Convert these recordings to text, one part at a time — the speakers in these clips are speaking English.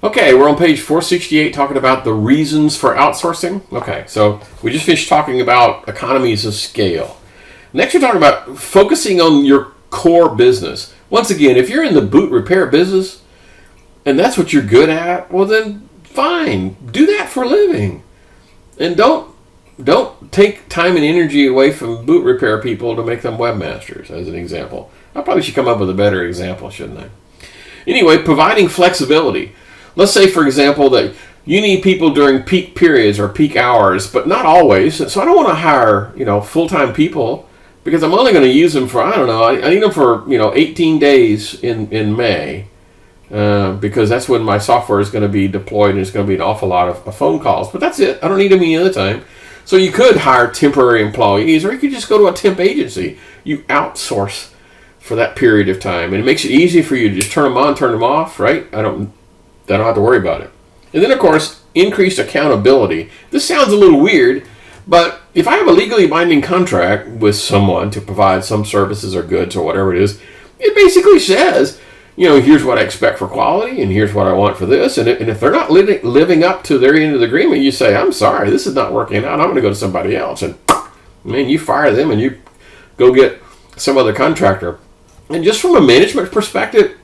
Okay, we're on page 468 talking about the reasons for outsourcing. Okay, so we just finished talking about economies of scale. Next, we're talking about focusing on your core business. Once again, if you're in the boot repair business and that's what you're good at, well then fine, do that for a living. And don't take time and energy away from boot repair people to make them webmasters, as an example. I probably should come up with a better example, shouldn't I? Anyway, providing flexibility. Let's say, for example, that you need people during peak periods or peak hours, but not always. So I don't want to hire, full-time people because I'm only going to use them for, I need them for, 18 days in May because that's when my software is going to be deployed and it's going to be an awful lot of phone calls. But that's it. I don't need them any other time. So you could hire temporary employees, or you could just go to a temp agency. You outsource for that period of time, and it makes it easy for you to just turn them on, turn them off, right? I don't have to worry about it. And then, of course, increased accountability. This sounds a little weird, but if I have a legally binding contract with someone to provide some services or goods or whatever it is, it basically says, here's what I expect for quality, and here's what I want for this. And if they're not living up to their end of the agreement, you say, I'm sorry, this is not working out. I'm going to go to somebody else. And, you fire them and you go get some other contractor. And just from a management perspective,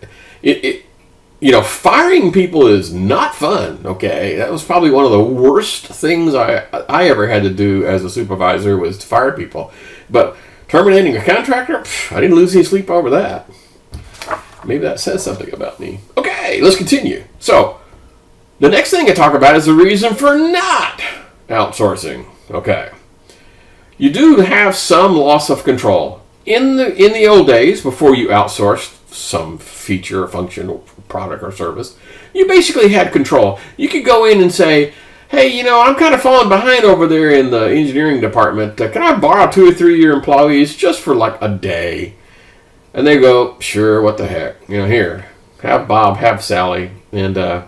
firing people is not fun, okay? That was probably one of the worst things I ever had to do as a supervisor was to fire people. But terminating a contractor, I didn't lose any sleep over that. Maybe that says something about me. Okay, let's continue. So, the next thing I talk about is the reason for not outsourcing. Okay. You do have some loss of control. In the old days, before you outsourced some feature, function, product, or service, you basically had control. You could go in and say, hey, I'm kind of falling behind over there in the engineering department. Can I borrow 2 or 3 of your employees just for like a day? And they go, sure, what the heck? Here, have Bob, have Sally, and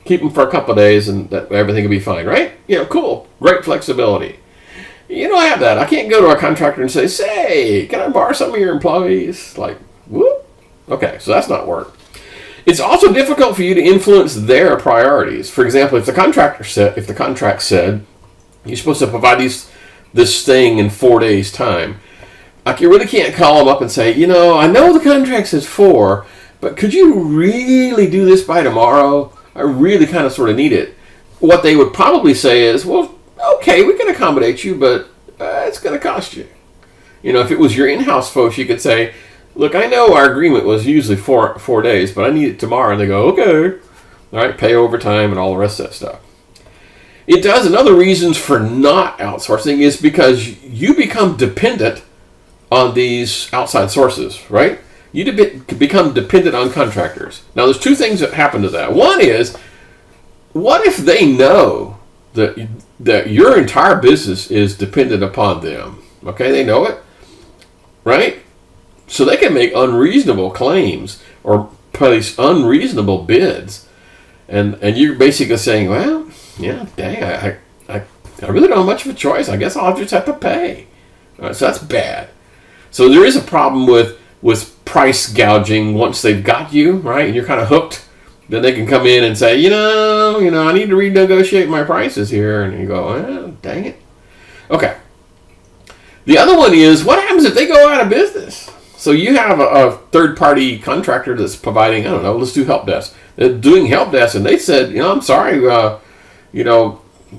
keep them for a couple of days, and everything will be fine, right? Cool, great flexibility. You don't have that. I can't go to a contractor and say, can I borrow some of your employees? Like, whoop. Okay, so that's not work. It's also difficult for you to influence their priorities. For example, if the contract said you're supposed to provide this thing in 4 days' time, you really can't call them up and say, I know the contract says 4, but could you really do this by tomorrow? I really kind of sort of need it. What they would probably say is, well, okay, we can accommodate you, but it's going to cost you. If it was your in-house folks, you could say, look, I know our agreement was usually 4 days, but I need it tomorrow. And they go, okay. All right, pay overtime and all the rest of that stuff. It does. Another reasons for not outsourcing is because you become dependent on these outside sources, right? You become dependent on contractors. Now, there's 2 things that happen to that. One is, what if they know that your entire business is dependent upon them? Okay, they know it, right? So they can make unreasonable claims or place unreasonable bids, and you're basically saying, well, yeah, dang, I really don't have much of a choice. I guess I'll just have to pay. All right, so that's bad. So there is a problem with price gouging once they've got you, right? And you're kind of hooked. Then they can come in and say, I need to renegotiate my prices here. And you go, well, dang it. Okay. The other one is, what happens if they go out of business? So you have a third-party contractor that's providing, let's do help desk. They're doing help desk, and they said, I'm sorry,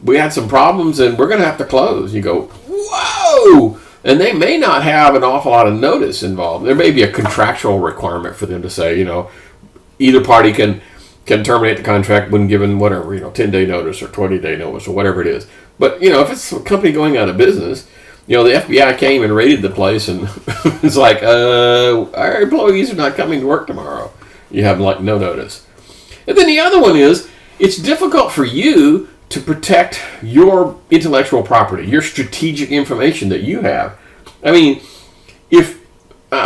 we had some problems, and we're going to have to close. You go, whoa! And they may not have an awful lot of notice involved. There may be a contractual requirement for them to say, either party can terminate the contract when given whatever, 10-day notice or 20-day notice or whatever it is. But, if it's a company going out of business, the FBI came and raided the place and it's like, our employees are not coming to work tomorrow. You have no notice. And then the other one is, it's difficult for you to protect your intellectual property, your strategic information that you have. I mean, if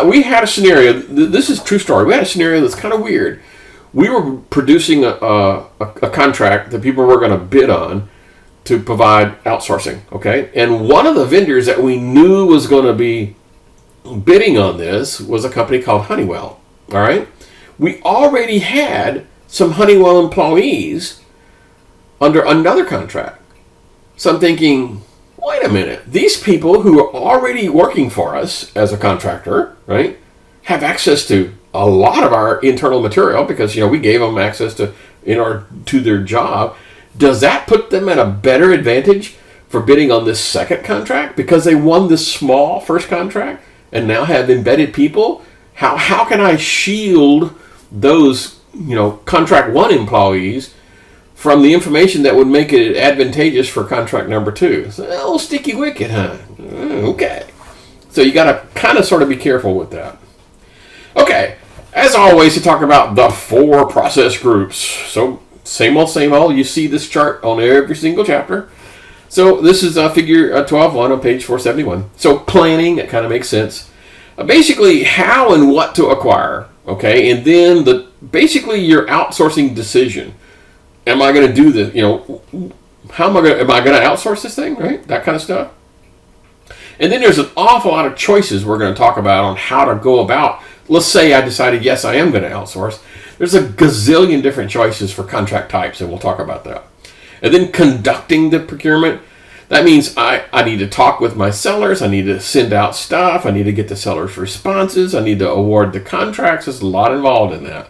we had a scenario, this is a true story, we had a scenario that's kind of weird. We were producing a contract that people were going to bid on to provide outsourcing, okay? And one of the vendors that we knew was going to be bidding on this was a company called Honeywell, all right? We already had some Honeywell employees under another contract. So I'm thinking, wait a minute, these people who are already working for us as a contractor, right, have access to a lot of our internal material because, we gave them access to their job. Does that put them at a better advantage for bidding on this second contract because they won this small first contract and now have embedded people? How can I shield those, contract one employees from the information that would make it advantageous for contract number two? It's a little sticky wicket, huh? Okay. So you got to kind of sort of be careful with that. Okay. As always, to talk about the 4 process groups. So same old. You see this chart on every single chapter. So this is figure 12.1 on page 471. So planning, that kind of makes sense. Basically, how and what to acquire. Okay, and then basically your outsourcing decision. Am I going to do this? Am I going to outsource this thing? Right, that kind of stuff. And then there's an awful lot of choices we're going to talk about on how to go about. Let's say I decided, yes, I am going to outsource. There's a gazillion different choices for contract types, and we'll talk about that. And then conducting the procurement. That means I need to talk with my sellers. I need to send out stuff. I need to get the sellers' responses. I need to award the contracts. There's a lot involved in that.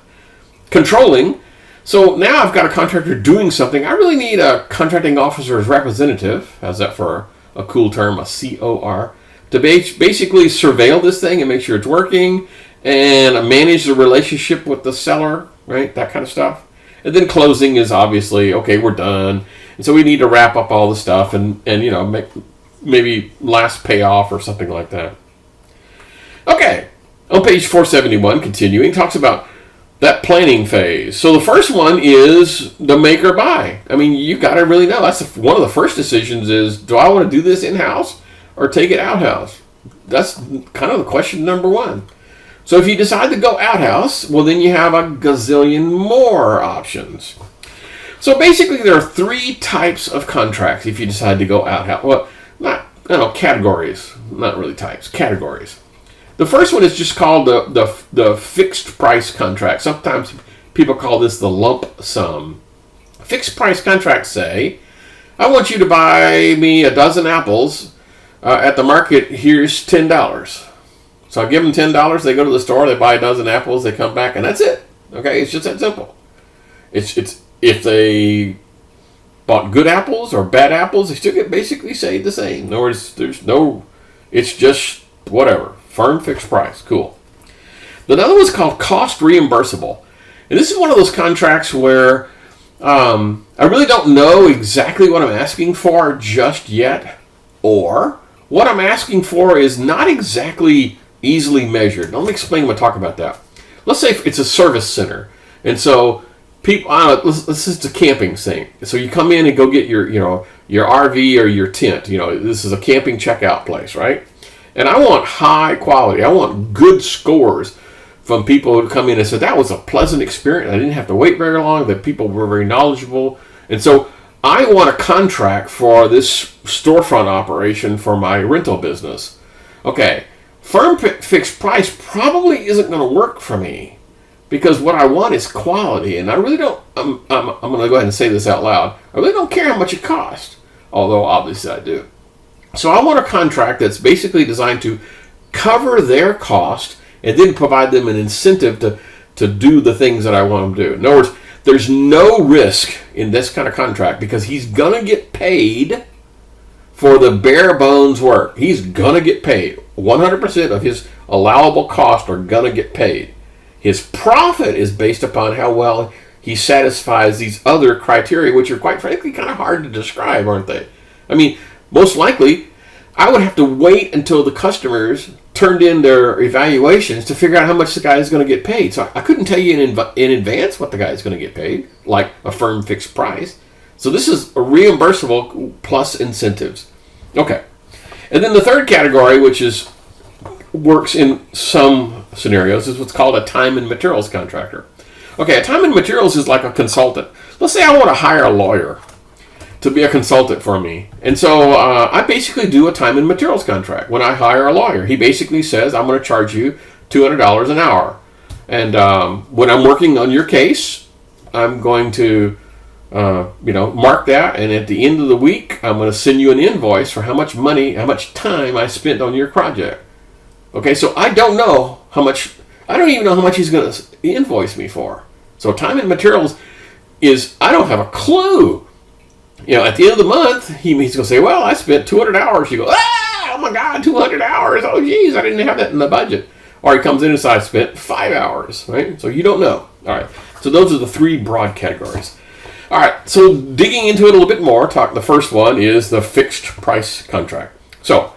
Controlling. So now I've got a contractor doing something. I really need a contracting officer's representative. How's that for a cool term, a COR, to basically surveil this thing and make sure it's working and manage the relationship with the seller, right? That kind of stuff. And then closing is obviously, okay, we're done. And so we need to wrap up all the stuff and make maybe last payoff or something like that. Okay, on page 471, continuing, talks about that planning phase. So the first one is the make or buy. I mean, you got to really know. That's one of the first decisions is, do I want to do this in-house or take it out-house? That's kind of the question number one. So if you decide to go out-house, well, then you have a gazillion more options. So basically, there are 3 types of contracts if you decide to go out-house. Well, categories. Not really types, categories. The first one is just called the fixed price contract. Sometimes people call this the lump sum. Fixed price contracts say, I want you to buy me a dozen apples at the market. Here's $10. So I give them $10. They go to the store. They buy a dozen apples. They come back, and that's it. Okay, it's just that simple. It's if they bought good apples or bad apples, they still get basically say the same. In other words, it's just whatever. Firm fixed price. Cool. Another one's called cost reimbursable. And this is one of those contracts where I really don't know exactly what I'm asking for just yet, or what I'm asking for is not exactly easily measured. Let me explain when I talk about that. Let's say it's a service center. And so people, this is a camping thing. So you come in and go get your RV or your tent. This is a camping checkout place, right? And I want high quality. I want good scores from people who come in and say, that was a pleasant experience. I didn't have to wait very long. The people were very knowledgeable. And so I want a contract for this storefront operation for my rental business. Okay, firm fixed price probably isn't going to work for me because what I want is quality. And I really don't, I'm going to go ahead and say this out loud. I really don't care how much it costs, although obviously I do. So I want a contract that's basically designed to cover their cost and then provide them an incentive to do the things that I want them to do. In other words, there's no risk in this kind of contract because he's going to get paid for the bare bones work. He's going to get paid. 100% of his allowable costs are going to get paid. His profit is based upon how well he satisfies these other criteria, which are quite frankly kind of hard to describe, aren't they? I mean, most likely, I would have to wait until the customers turned in their evaluations to figure out how much the guy is going to get paid. So I couldn't tell you in advance what the guy is going to get paid, like a firm fixed price. So this is a reimbursable plus incentives. Okay. And then the third category, which works in some scenarios, is what's called a time and materials contractor. Okay, a time and materials is like a consultant. Let's say I want to hire a lawyer to be a consultant for me. And so I basically do a time and materials contract. When I hire a lawyer, he basically says, I'm going to charge you $200 an hour. And when I'm working on your case, I'm going to mark that, and at the end of the week, I'm going to send you an invoice for how much money, how much time I spent on your project. Okay, so I don't know how much, I don't even know how much he's going to invoice me for. So time and materials is, I don't have a clue. At the end of the month, he's going to say, well, I spent 200 hours. You go, oh my God, 200 hours. Oh, geez, I didn't have that in the budget. Or he comes in and says, I spent 5 hours, right? So you don't know. All right, so those are the three broad categories. All right, so digging into it a little bit more, the first one is the fixed price contract. So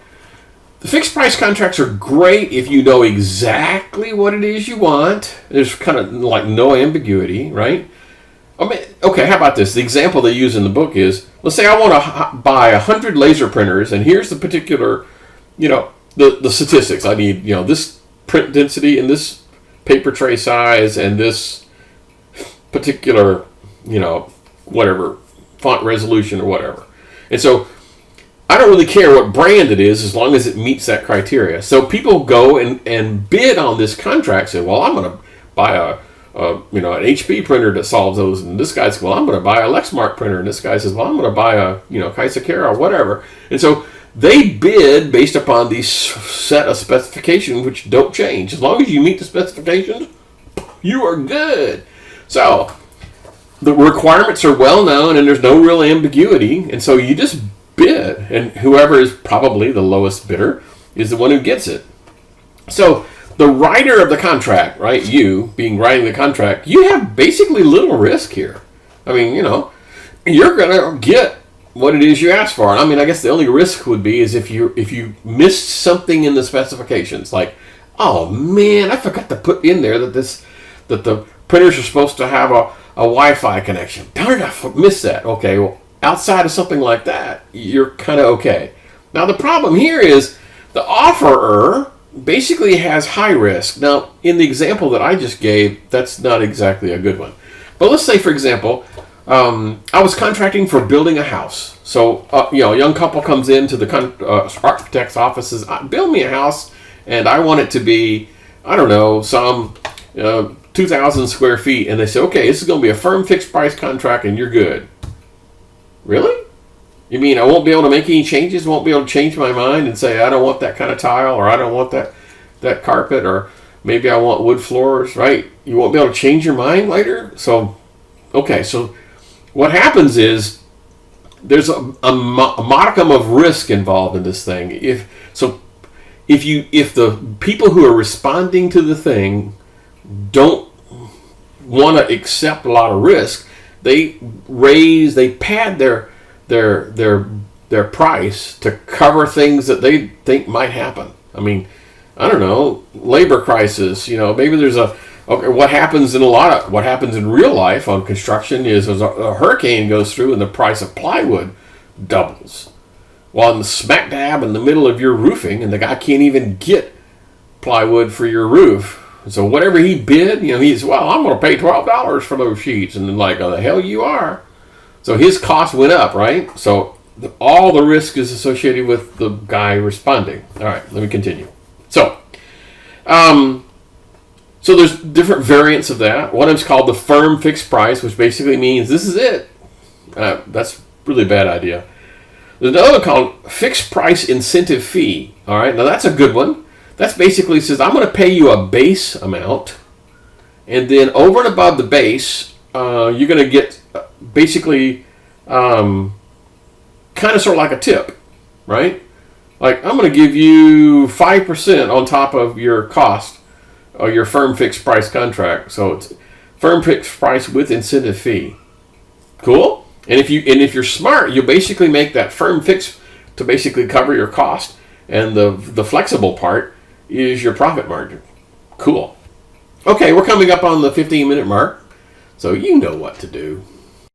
the fixed price contracts are great if you know exactly what it is you want. There's kind of like no ambiguity, right? Okay, how about this? The example they use in the book is, let's say I want to buy 100 laser printers, and here's the particular, the statistics. I need, this print density and this paper tray size and this particular, whatever, font resolution or whatever. And so I don't really care what brand it is as long as it meets that criteria. So people go and bid on this contract, say, well, I'm going to buy an HP printer that solves those. And this guy says, well, I'm going to buy a Lexmark printer. And this guy says, well, I'm going to buy a, Kaisakera or whatever. And so they bid based upon these set of specifications which don't change. As long as you meet the specifications, you are good. So the requirements are well known and there's no real ambiguity. And so you just bid. And whoever is probably the lowest bidder is the one who gets it. So the writer of the contract, right, you being writing the contract, you have basically little risk here. I mean, you're going to get what it is you asked for. And I guess the only risk would be is if you missed something in the specifications, like, oh man, I forgot to put in there that the printers are supposed to have a Wi-Fi connection. Darn it, I missed that. Okay, well, outside of something like that, you're kind of okay. Now the problem here is the offerer basically has high risk. Now, in the example that I just gave, that's not exactly a good one. But let's say, for example, I was contracting for building a house. So, a young couple comes into the architect's offices, build me a house, and I want it to be, I don't know, some 2,000 square feet. And they say, okay, this is going to be a firm fixed price contract, and you're good. Really? You mean I won't be able to make any changes? Won't be able to change my mind and say, I don't want that kind of tile, or I don't want that carpet, or maybe I want wood floors, right? You won't be able to change your mind later? So, okay, so what happens is there's a modicum of risk involved in this thing. If the people who are responding to the thing don't want to accept a lot of risk, they pad their price to cover things that they think might happen. I mean, I don't know, labor crisis. Maybe there's what happens in real life on construction is a hurricane goes through and the price of plywood doubles. While in the smack dab in the middle of your roofing, and the guy can't even get plywood for your roof. So whatever he bid, he's, well, I'm going to pay $12 for those sheets. And then like, oh, the hell you are. So his cost went up, right? So all the risk is associated with the guy responding. All right, let me continue. So there's different variants of that. One of them's called the firm fixed price, which basically means this is it. That's really a bad idea. There's another one called fixed price incentive fee. All right, now that's a good one. That's basically says I'm going to pay you a base amount, and then over and above the base, you're going to get basically kind of sort of like a tip, right? Like I'm going to give you 5% on top of your cost or your firm fixed price contract. So it's firm fixed price with incentive fee. Cool. And if you're smart, you basically make that firm fix to basically cover your cost, and the flexible part is your profit margin. Cool. Okay, we're coming up on the 15-minute mark, so you know what to do.